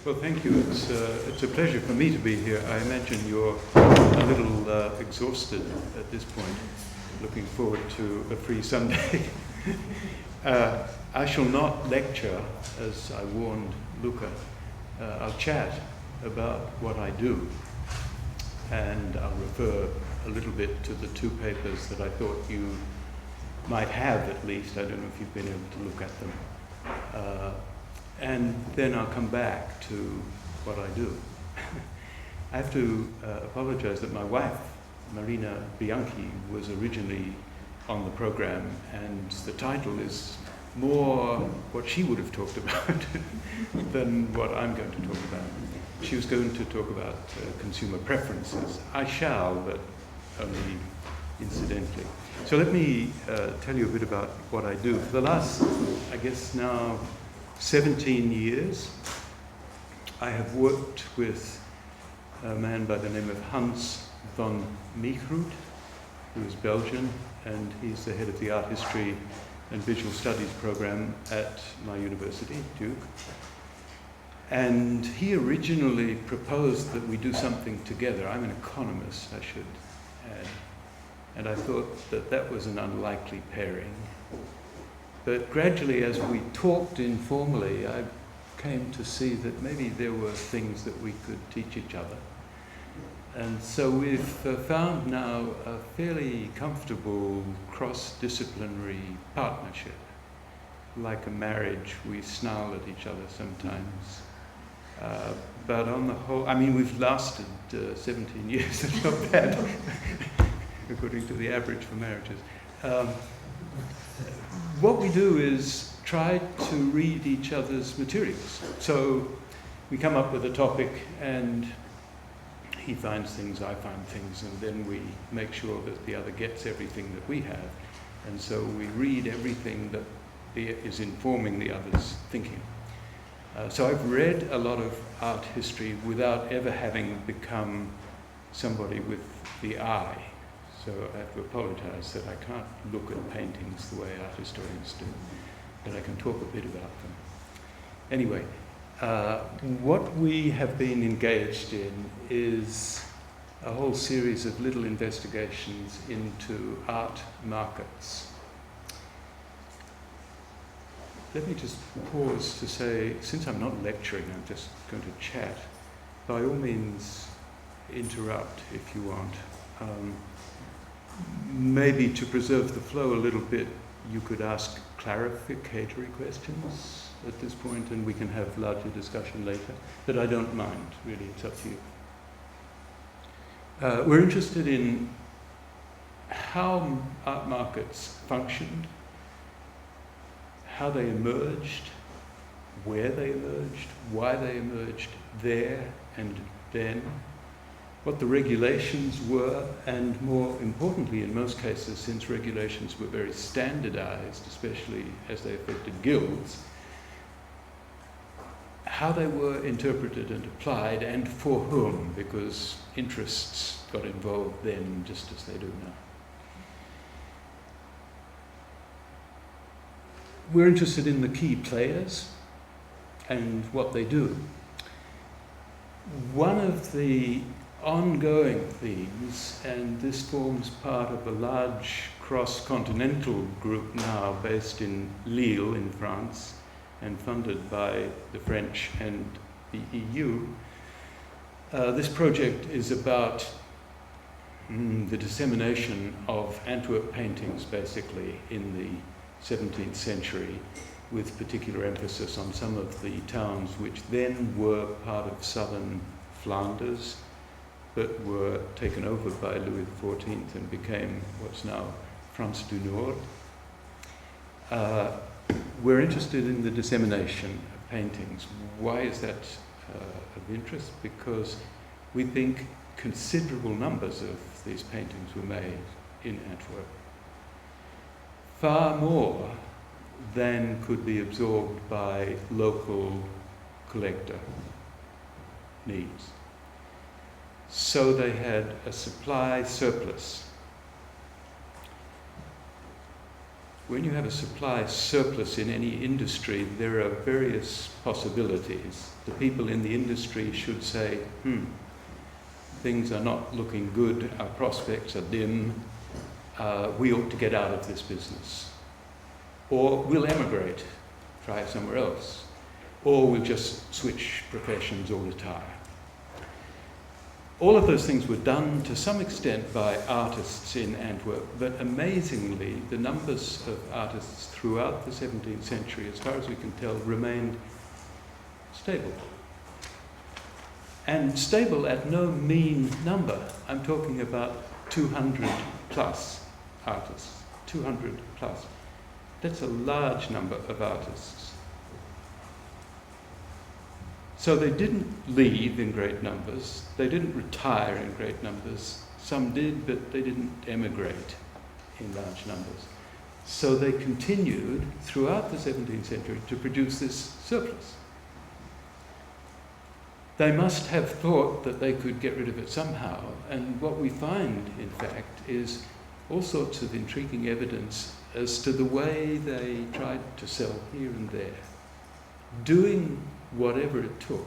Well, thank you. It's a pleasure for me to be here. I imagine you're a little exhausted at this point, looking forward to a free Sunday. I shall not lecture, as I warned Luca. I'll chat about what I do, and I'll refer a little bit to the two papers that I thought you might have at least. I don't know if you've been able to look at them. And then I'll come back to what I do. I have to apologize that my wife, Marina Bianchi, was originally on the program, and the title is more what she would have talked about than what I'm going to talk about. She was going to talk about consumer preferences. I shall, but only incidentally. So let me tell you a bit about what I do. For the last, I guess now, 17 years, I have worked with a man by the name of Hans van Meegroet, who is Belgian, and he's the head of the Art History and Visual Studies program at my university, Duke. And he originally proposed that we do something together. I'm an economist, I should add. And I thought that that was an unlikely pairing. But gradually, as we talked informally, I came to see that maybe there were things that we could teach each other. And so we've found now a fairly comfortable cross-disciplinary partnership. Like a marriage, we snarl at each other sometimes. But on the whole, I mean, we've lasted 17 years, that's not bad, according to the average for marriages. What we do is try to read each other's materials. So we come up with a topic, and he finds things, I find things, and then we make sure that the other gets everything that we have. And so we read everything that is informing the other's thinking. So I've read a lot of art history without ever having become somebody with the eye. So I have to apologize that I can't look at paintings the way art historians do, but I can talk a bit about them. Anyway, what we have been engaged in is a whole series of little investigations into art markets. Let me just pause to say, since I'm not lecturing, I'm just going to chat. By all means, interrupt if you want. Maybe to preserve the flow a little bit, you could ask clarificatory questions at this point, and we can have larger discussion later. But I don't mind, really, it's up to you. We're interested in how art markets functioned, how they emerged, where they emerged, why they emerged there and then, what the regulations were, and more importantly, in most cases, since regulations were very standardized, especially as they affected guilds, how they were interpreted and applied, and for whom, because interests got involved then just as they do now. We're interested in the key players and what they do. One of the ongoing themes, and this forms part of a large cross-continental group now based in Lille in France and funded by the French and the EU. This project is about the dissemination of Antwerp paintings, basically, in the 17th century, with particular emphasis on some of the towns which then were part of southern Flanders, but were taken over by Louis XIV and became what's now France du Nord. We're interested in the dissemination of paintings. Why is that of interest? Because we think considerable numbers of these paintings were made in Antwerp. Far more than could be absorbed by local collector needs. So they had a supply surplus. when you have a supply surplus in any industry, there are various possibilities. The people in the industry should say, things are not looking good, our prospects are dim, we ought to get out of this business. Or we'll emigrate, try somewhere else. Or we'll just switch professions or retire. All of those things were done to some extent by artists in Antwerp, but amazingly, the numbers of artists throughout the 17th century, as far as we can tell, remained stable. And stable at no mean number. I'm talking about 200 plus artists, 200 plus. That's a large number of artists. So they didn't leave in great numbers, they didn't retire in great numbers. Some did, but they didn't emigrate in large numbers. So they continued throughout the 17th century to produce this surplus. They must have thought that they could get rid of it somehow, and what we find, in fact, is all sorts of intriguing evidence as to the way they tried to sell here and there, doing whatever it took,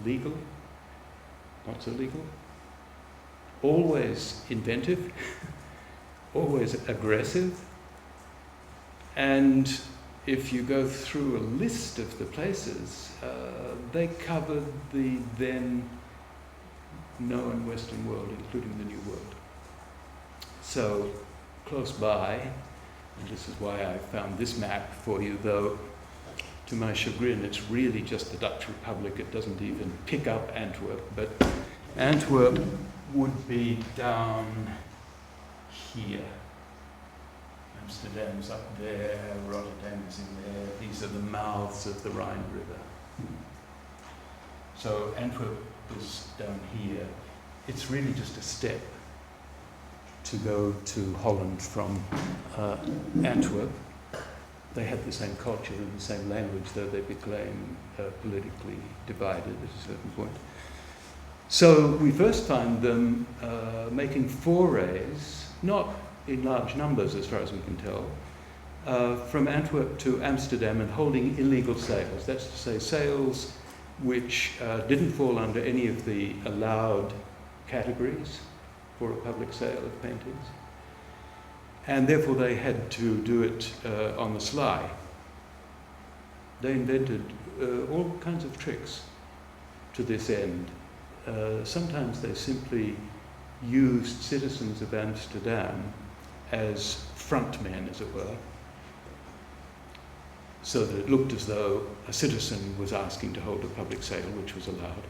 legal, not so legal, always inventive, always aggressive, and if you go through a list of the places, they covered the then known Western world, including the New World. So, close by, and this is why I found this map for you, though to my chagrin, it's really just the Dutch Republic. It doesn't even pick up Antwerp, but Antwerp would be down here. Amsterdam's up there, Rotterdam's in there. These are the mouths of the Rhine River. So Antwerp is down here. It's really just a step to go to Holland from Antwerp. They had the same culture and the same language, though they became politically divided at a certain point. So we first find them making forays, not in large numbers as far as we can tell, from Antwerp to Amsterdam and holding illegal sales. That's to say, sales which didn't fall under any of the allowed categories for a public sale of paintings. And therefore they had to do it on the sly. They invented all kinds of tricks to this end. Sometimes they simply used citizens of Amsterdam as frontmen, as it were, so that it looked as though a citizen was asking to hold a public sale, which was allowed.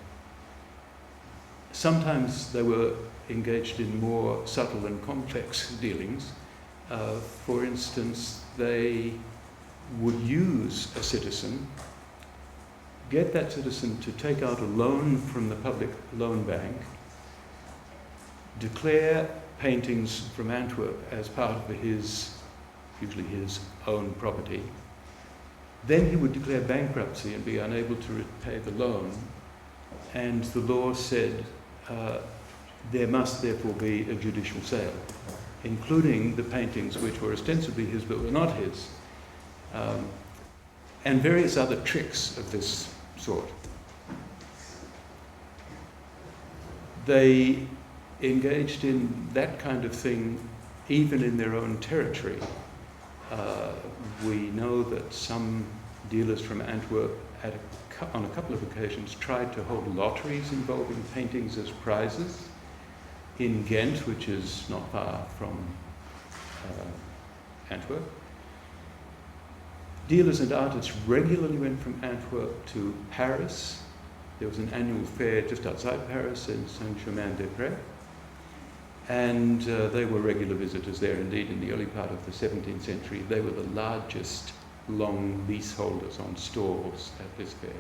Sometimes they were engaged in more subtle and complex dealings. For instance, they would use a citizen, get that citizen to take out a loan from the public loan bank, declare paintings from Antwerp as part of his, usually his own property. Then he would declare bankruptcy and be unable to repay the loan. And the law said there must therefore be a judicial sale, including the paintings which were ostensibly his but were not his, and various other tricks of this sort. They engaged in that kind of thing even in their own territory. We know that some dealers from Antwerp on a couple of occasions tried to hold lotteries involving paintings as prizes in Ghent, which is not far from Antwerp. Dealers and artists regularly went from Antwerp to Paris. There was an annual fair just outside Paris in Saint-Germain-des-Prés. And they were regular visitors there. Indeed, in the early part of the 17th century, they were the largest long leaseholders on stalls at this fair.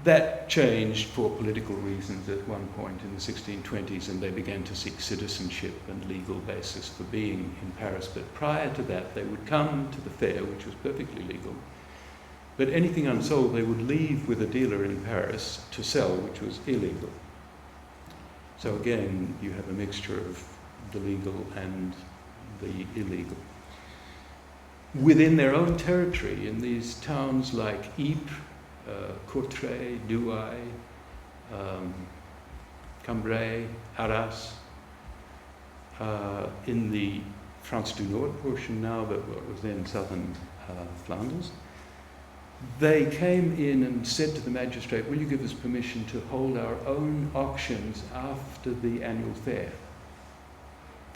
That changed for political reasons at one point in the 1620s, and they began to seek citizenship and legal basis for being in Paris. But prior to that, they would come to the fair, which was perfectly legal. But anything unsold, they would leave with a dealer in Paris to sell, which was illegal. So again, you have a mixture of the legal and the illegal. within their own territory, in these towns like Ypres, Courtrai, Douai, Cambrai, Arras, in the France du Nord portion now, but what was then southern Flanders. They came in and said to the magistrate, will you give us permission to hold our own auctions after the annual fair?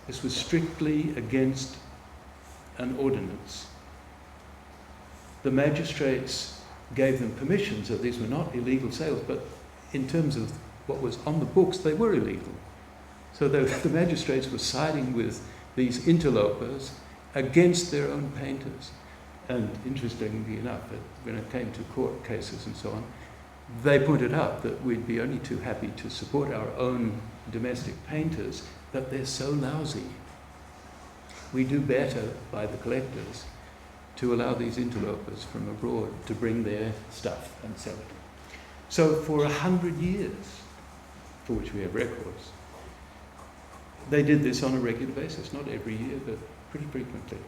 This was strictly against an ordinance. The magistrates gave them permission, so these were not illegal sales, but in terms of what was on the books, they were illegal. So the magistrates were siding with these interlopers against their own painters. And interestingly enough, when it came to court cases and so on, they pointed out that we'd be only too happy to support our own domestic painters, but they're so lousy. We do better by the collectors to allow these interlopers from abroad to bring their stuff and sell it. So for 100 years, for which we have records, they did this on a regular basis, not every year, but pretty frequently.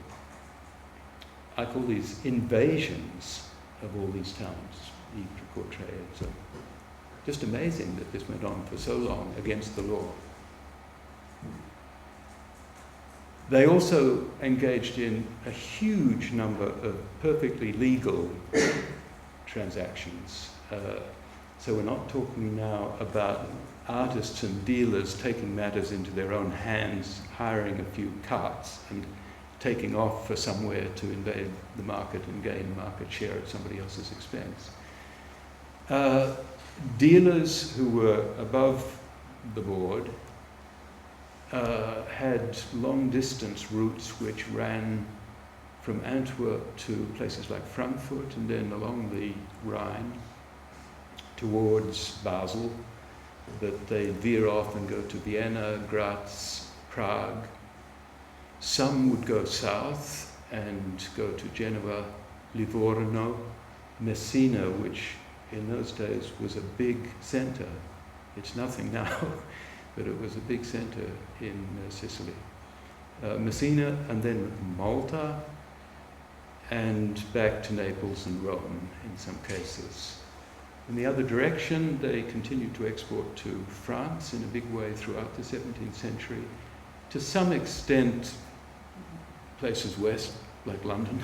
I call these invasions of all these towns, Ypres, Courtrai, and so on. Just amazing that this went on for so long against the law. They also engaged in a huge number of perfectly legal transactions. So we're not talking now about artists and dealers taking matters into their own hands, hiring a few carts and taking off for somewhere to invade the market and gain market share at somebody else's expense. Dealers who were above the board had long-distance routes which ran from Antwerp to places like Frankfurt and then along the Rhine towards Basel, that they veer off and go to Vienna, Graz, Prague. Some would go south and go to Genoa, Livorno, Messina, which in those days was a big centre. It's nothing now, but it was a big centre in Sicily. Messina and then Malta and back to Naples and Rome in some cases. In the other direction, they continued to export to France in a big way throughout the 17th century. To some extent, places west, like London,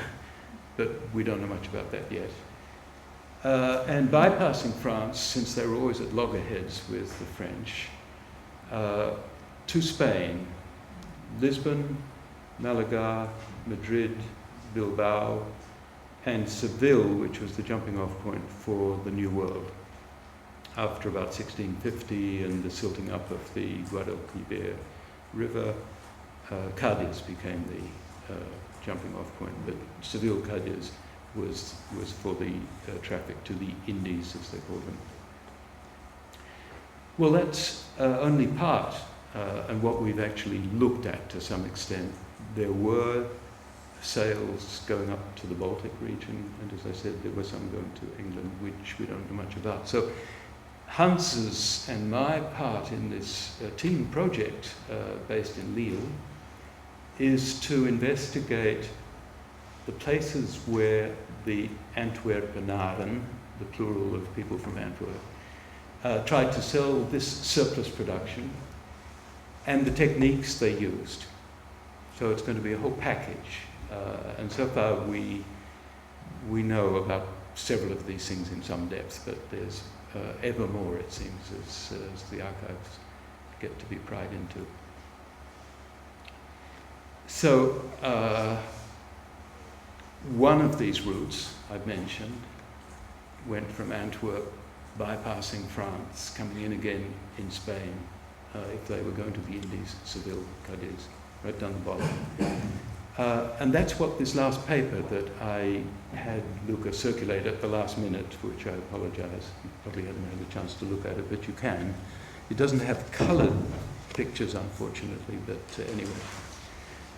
but we don't know much about that yet. And bypassing France, since they were always at loggerheads with the French, to Spain, Lisbon, Malaga, Madrid, Bilbao, and Seville, which was the jumping off point for the New World. After about 1650 and the silting up of the Guadalquivir River, Cadiz became the jumping off point, but Seville Cadiz was for the traffic to the Indies, as they called them. Well, that's only part, and what we've actually looked at to some extent. There were sales going up to the Baltic region, and as I said, there were some going to England, which we don't know much about. So Hans's and my part in this team project based in Lille is to investigate the places where the Antwerpenaren, the plural of people from Antwerp, tried to sell this surplus production and the techniques they used. So it's going to be a whole package. And so far we know about several of these things in some depth, but there's ever more, it seems, as the archives get to be pried into. So one of these routes I've mentioned went from Antwerp, bypassing France, coming in again in Spain, if they were going to the Indies, Seville, Cadiz, right down the bottom. And that's what this last paper that I had Luca circulate at the last minute, for which I apologize. You probably haven't had a chance to look at it, but you can. It doesn't have coloured pictures, unfortunately, but anyway.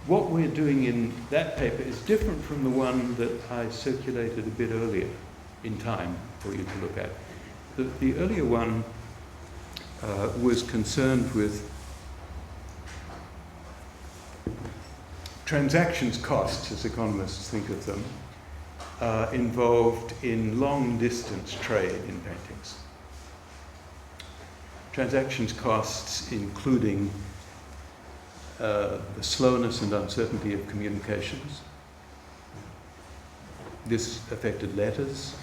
What we're doing in that paper is different from the one that I circulated a bit earlier in time for you to look at. The earlier one was concerned with transactions costs, as economists think of them, involved in long-distance trade in paintings. Transactions costs including the slowness and uncertainty of communications. This affected letters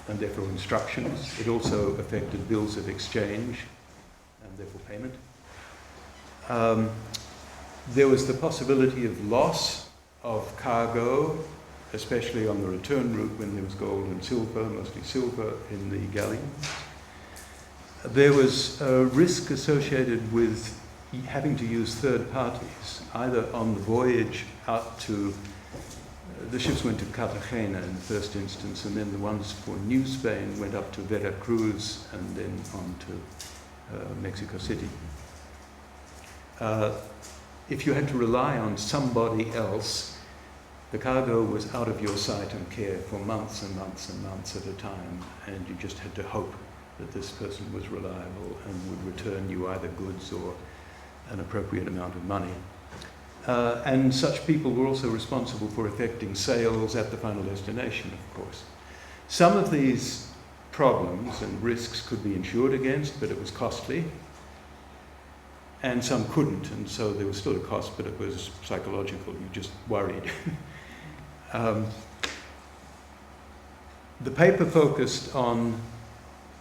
and therefore instructions. It also affected bills of exchange and therefore payment. There was the possibility of loss of cargo, especially on the return route when there was gold and silver, mostly silver, in the galleons. There was a risk associated with having to use third parties, either on the voyage out to, the ships went to Cartagena in the first instance, and then the ones for New Spain went up to Veracruz and then on to Mexico City. If you had to rely on somebody else, the cargo was out of your sight and care for months and months and months at a time, and you just had to hope that this person was reliable and would return you either goods or an appropriate amount of money. And such people were also responsible for effecting sales at the final destination, of course. Some of these problems and risks could be insured against, but it was costly. And some couldn't, and so there was still a cost, but it was psychological. You just worried. The paper focused on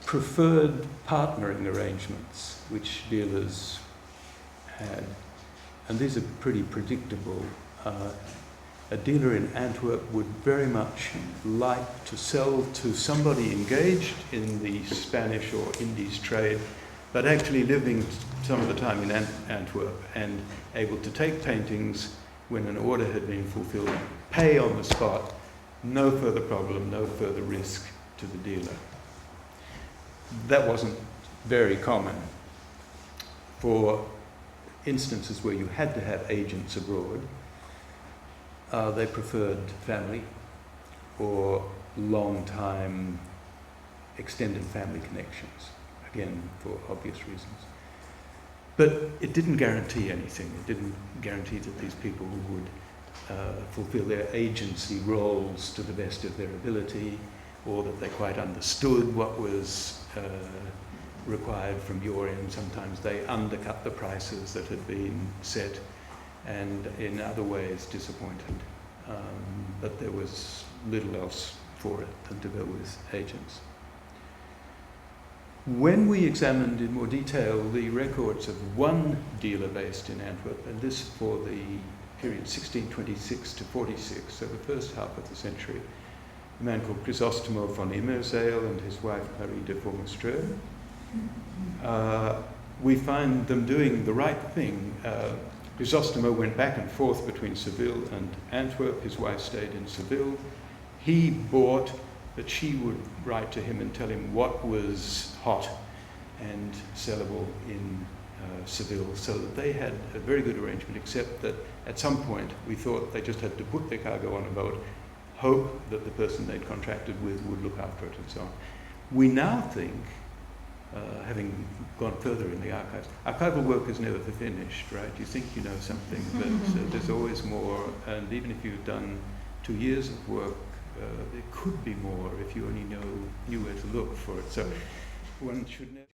preferred partnering arrangements, which dealers had, and these are pretty predictable. A dealer in Antwerp would very much like to sell to somebody engaged in the Spanish or Indies trade, but actually living some of the time in Antwerp and able to take paintings when an order had been fulfilled, pay on the spot, no further problem, no further risk to the dealer. That wasn't very common. For instances where you had to have agents abroad, they preferred family or long-time extended family connections, again, for obvious reasons. But it didn't guarantee anything. It didn't guarantee that these people would fulfill their agency roles to the best of their ability, or that they quite understood what was required from your end. Sometimes they undercut the prices that had been set, and in other ways disappointed. But there was little else for it than to go with agents. When we examined in more detail the records of one dealer based in Antwerp, and this for the period 1626 to 46, so the first half of the century, a man called Chrysostomo von Immerseil and his wife Marie de Formestreux, we find them doing the right thing. Chrysostomo went back and forth between Seville and Antwerp. His wife stayed in Seville. He bought, but she would write to him and tell him what was hot and sellable in Seville, so that they had a very good arrangement, except that at some point we thought they just had to put their cargo on a boat, hope that the person they'd contracted with would look after it and so on. We now think, having gone further in the archives, archival work is never finished, right? You think you know something, but there's always more, and even if you've done 2 years of work, there could be more if you only knew where to look for it. So one should never